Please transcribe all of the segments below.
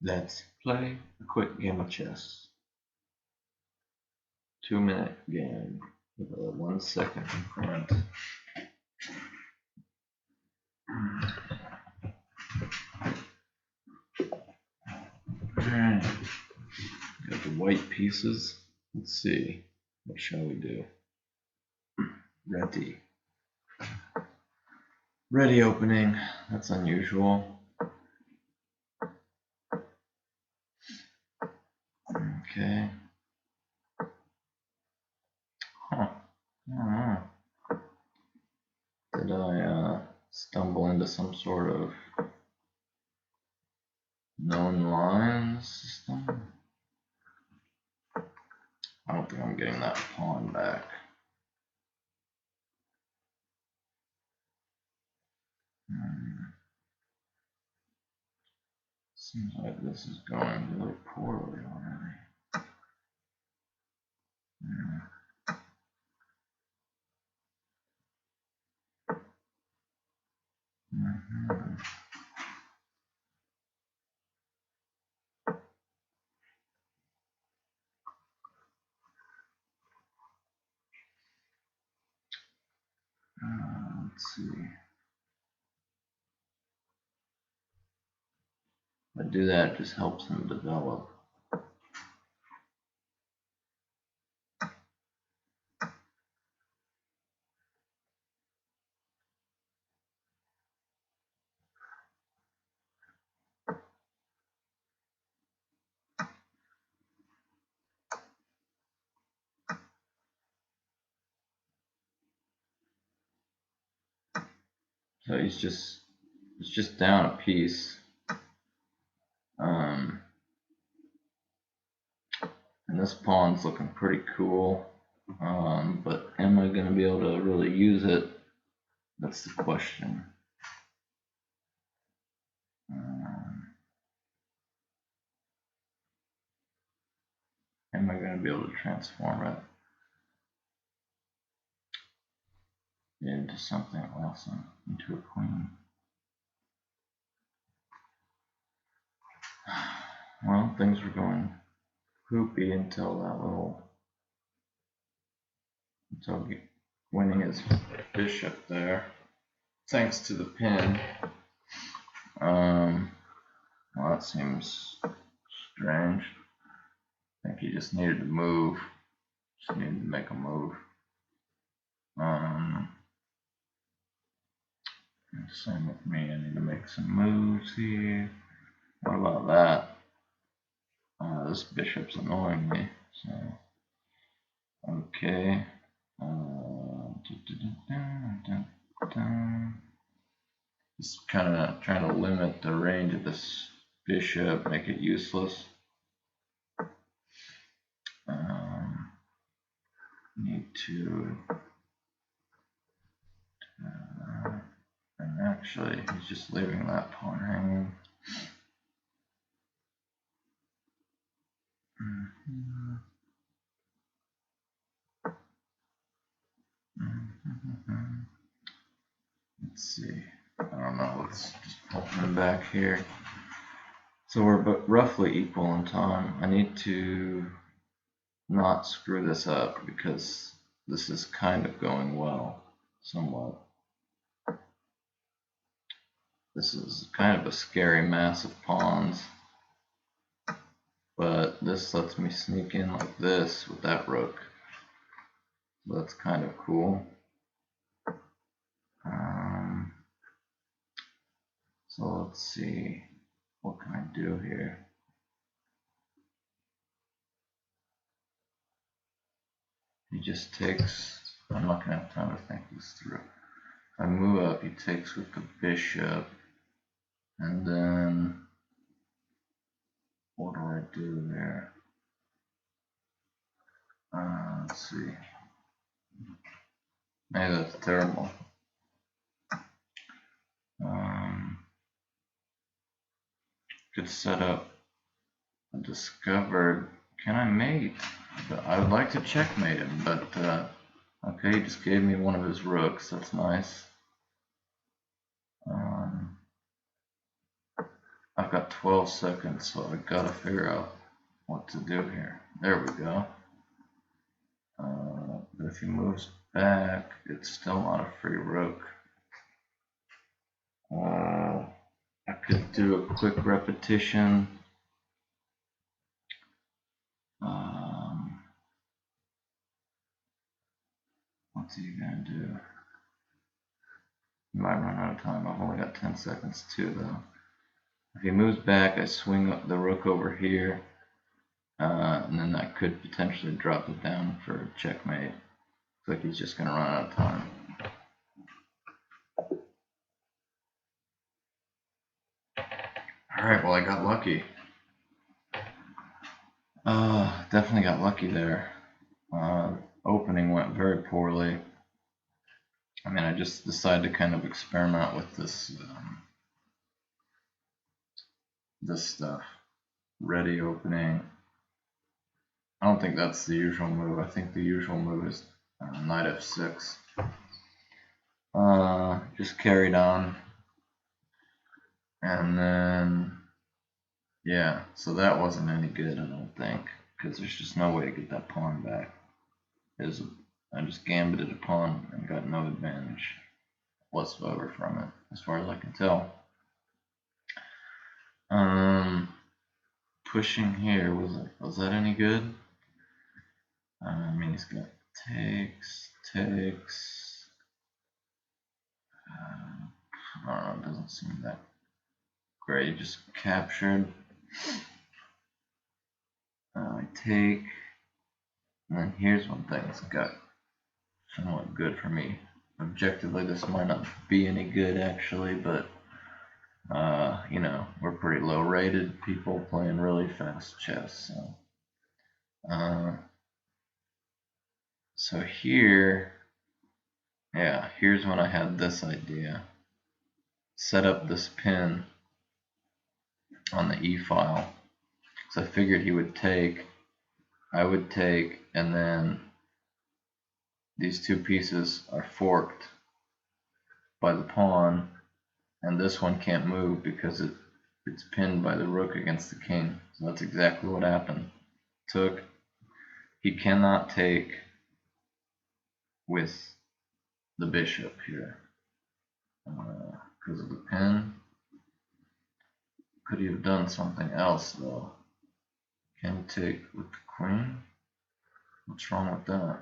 Let's play a quick game of chess. 2-minute game with a 1 second increment. Alright, got the white pieces. Let's see, what shall we do? Ready opening, that's unusual. Okay. Huh. I don't know. Did I stumble into some sort of known lines system? I don't think I'm getting that pawn back. Seems like this is going really poorly already. Let's see. If I do that, it just helps him develop. So it's just down a piece. And this pawn's looking pretty cool. But am I going to be able to really use it? That's the question. Am I going to be able to transform it into something awesome, into a queen? Well, things were going poopy until winning his bishop there, thanks to the pin. Well, that seems strange. I think he just needed to move. Just needed to make a move. Same with me. I need to make some moves here. What about that? This bishop's annoying me. So, okay. Just kind of trying to limit the range of this bishop, make it useless. Need to. And actually, he's just leaving that pawn hanging. Let's see. I don't know. Let's just open him back here. So we're roughly equal in time. I need to not screw this up because this is kind of going well, somewhat. This is kind of a scary mass of pawns, but this lets me sneak in like this with that rook. So that's kind of cool. So let's see, what can I do here? He just takes, I'm not going to have time to think this through. If I move up, he takes with the bishop, and then what do I do there? Let's see. Maybe that's terrible. Could set up a discovered. Can I mate? I would like to checkmate him, but okay, he just gave me one of his rooks. That's nice. I've got 12 seconds, so I've got to figure out what to do here. There we go. But if he moves back, it's still not a free rook. I could do a quick repetition. What's he gonna do? He might run out of time. I've only got 10 seconds too, though. If he moves back, I swing up the rook over here, and then that could potentially drop it down for a checkmate. Looks like he's just gonna run out of time. Alright, well, I got lucky. Definitely got lucky there. Opening went very poorly. I mean, I just decided to kind of experiment with this this stuff. Ready opening. I don't think that's the usual move. I think the usual move is knight f6. Just carried on. And then, yeah, so that wasn't any good, I don't think, because there's just no way to get that pawn back. I just gambited a pawn and got no advantage whatsoever from it, as far as I can tell. Pushing here, was that any good? I mean, he's got takes. I don't know, it doesn't seem that great. He just captured. I take. And then here's one thing that's got somewhat good for me. Objectively, this might not be any good actually, but you know, we're pretty low rated people playing really fast chess. So here, yeah, here's when I had this idea. Set up this pin on the E file. So I figured he would take, I would take, and then these two pieces are forked by the pawn, and this one can't move because it's pinned by the rook against the king. So that's exactly what happened. Took. He cannot take with the bishop here because of the pin. Could he have done something else though? Can he take with the queen? What's wrong with that?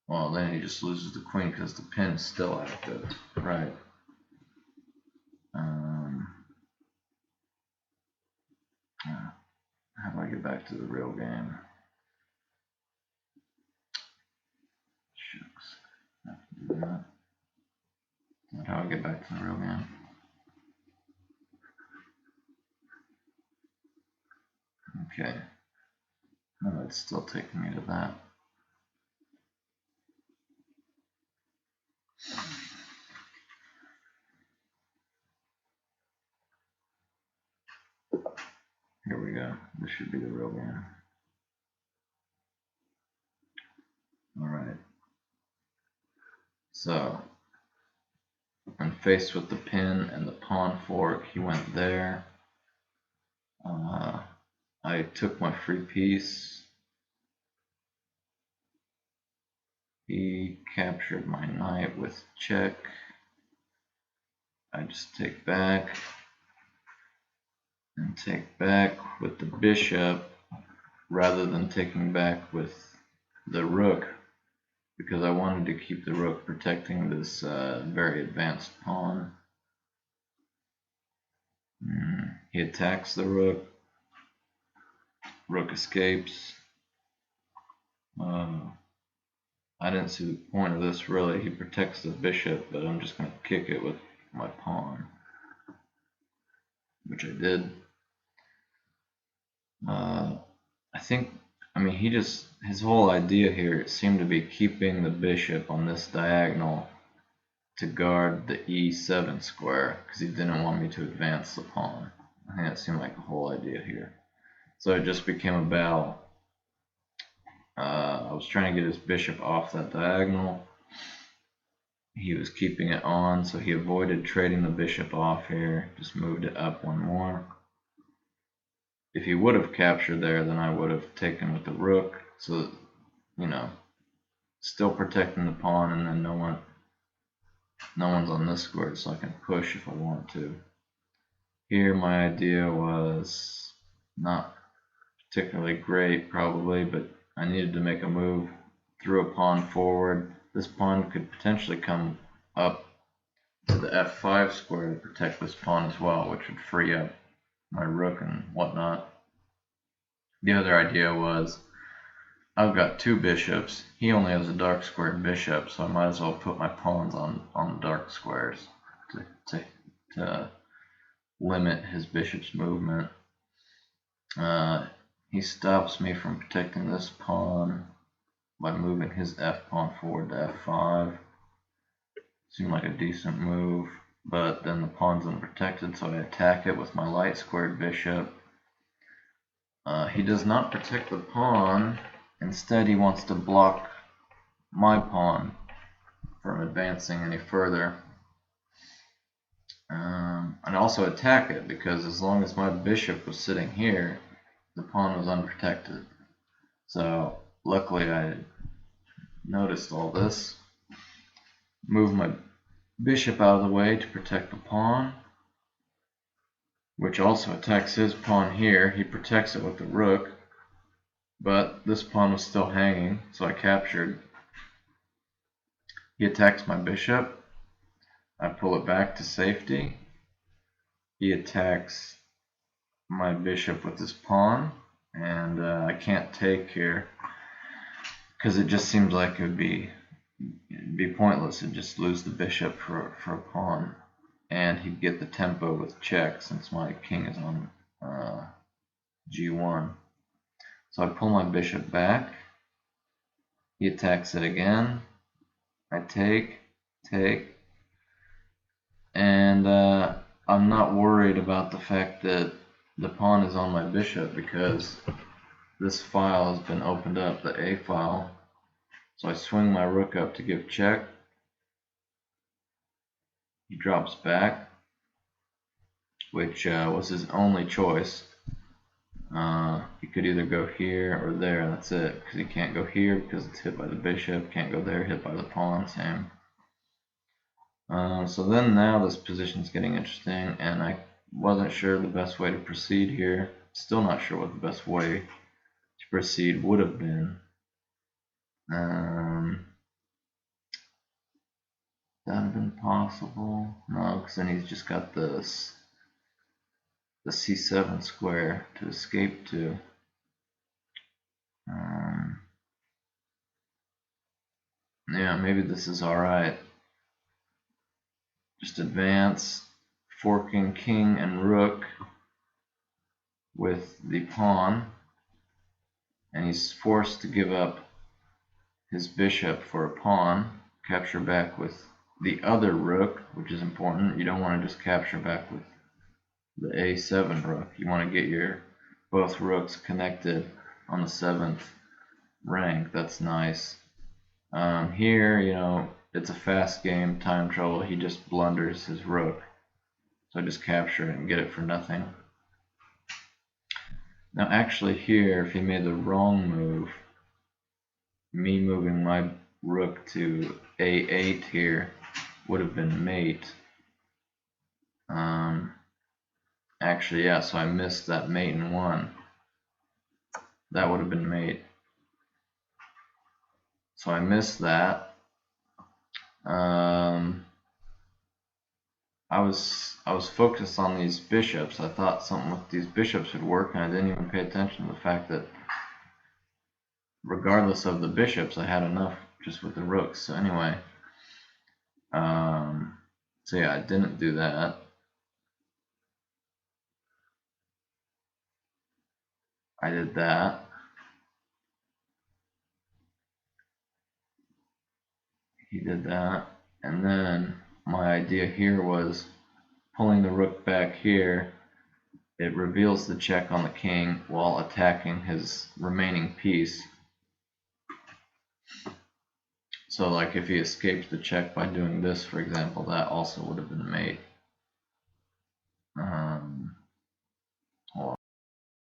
Well, then he just loses the queen because the pin is still active, right? How do I get back to the real game? Shucks. I have to do that. Is that how I get back to the real game? Okay. No, it's still taking me to that. Here we go. This should be the real game. Alright. So, I'm faced with the pin and the pawn fork. He went there. I took my free piece. He captured my knight with check. I just take back and take back with the bishop rather than taking back with the rook, because I wanted to keep the rook protecting this very advanced pawn. He attacks the rook. Rook escapes. I didn't see the point of this really. He protects the bishop, but I'm just going to kick it with my pawn, which I did. I think, I mean, his whole idea here seemed to be keeping the bishop on this diagonal to guard the e7 square, because he didn't want me to advance the pawn. I think that seemed like the whole idea here. So it just became a battle. I was trying to get his bishop off that diagonal, he was keeping it on, so he avoided trading the bishop off here, just moved it up one more. If he would have captured there, then I would have taken with the rook, so, you know, still protecting the pawn, and then no one's on this square, so I can push if I want to. Here my idea was not particularly great probably, but I needed to make a move, threw a pawn forward. This pawn could potentially come up to the f5 square to protect this pawn as well, which would free up my rook and whatnot. The other idea was, I've got two bishops. He only has a dark squared bishop, so I might as well put my pawns on the dark squares to limit his bishop's movement. He stops me from protecting this pawn by moving his f pawn forward to f5. Seemed like a decent move, but then the pawn's unprotected, so I attack it with my light squared bishop. He does not protect the pawn. Instead, he wants to block my pawn from advancing any further. And also attack it, because as long as my bishop was sitting here, the pawn was unprotected. So luckily I noticed all this. Move my bishop out of the way to protect the pawn, which also attacks his pawn here. He protects it with the rook, but this pawn was still hanging, so I captured. He attacks my bishop. I pull it back to safety. He attacks my bishop with his pawn, and I can't take here because it just seems like it'd be pointless to just lose the bishop for a pawn, and he'd get the tempo with check since my king is on g1. So I pull my bishop back. He attacks it again. I take, and I'm not worried about the fact that the pawn is on my bishop, because this file has been opened up, the A file. So I swing my rook up to give check. He drops back, which was his only choice. He could either go here or there, that's it, because he can't go here because it's hit by the bishop, can't go there, hit by the pawn, same. So then now this position's getting interesting, and I wasn't sure the best way to proceed here. Still not sure what the best way to proceed would have been. That have been possible? No, because then he's just got the c7 square to escape to. Yeah, maybe this is alright. Just advance, forking king and rook with the pawn, and he's forced to give up his bishop for a pawn. Capture back with the other rook, which is important. You don't want to just capture back with the a7 rook. You want to get your both rooks connected on the 7th rank. That's nice. Here, you know, it's a fast game, time trouble. He just blunders his rook. So I just capture it and get it for nothing. Now actually here, if he made the wrong move, me moving my rook to a8 here would have been mate. Actually, yeah, so I missed that mate in 1. That would have been mate. So I missed that. I was focused on these bishops. I thought something with these bishops would work, and I didn't even pay attention to the fact that regardless of the bishops, I had enough just with the rooks. So anyway, so yeah, I didn't do that. I did that. He did that. And then my idea here was pulling the rook back here. It reveals the check on the king while attacking his remaining piece. So like if he escaped the check by doing this, for example, that also would have been mate.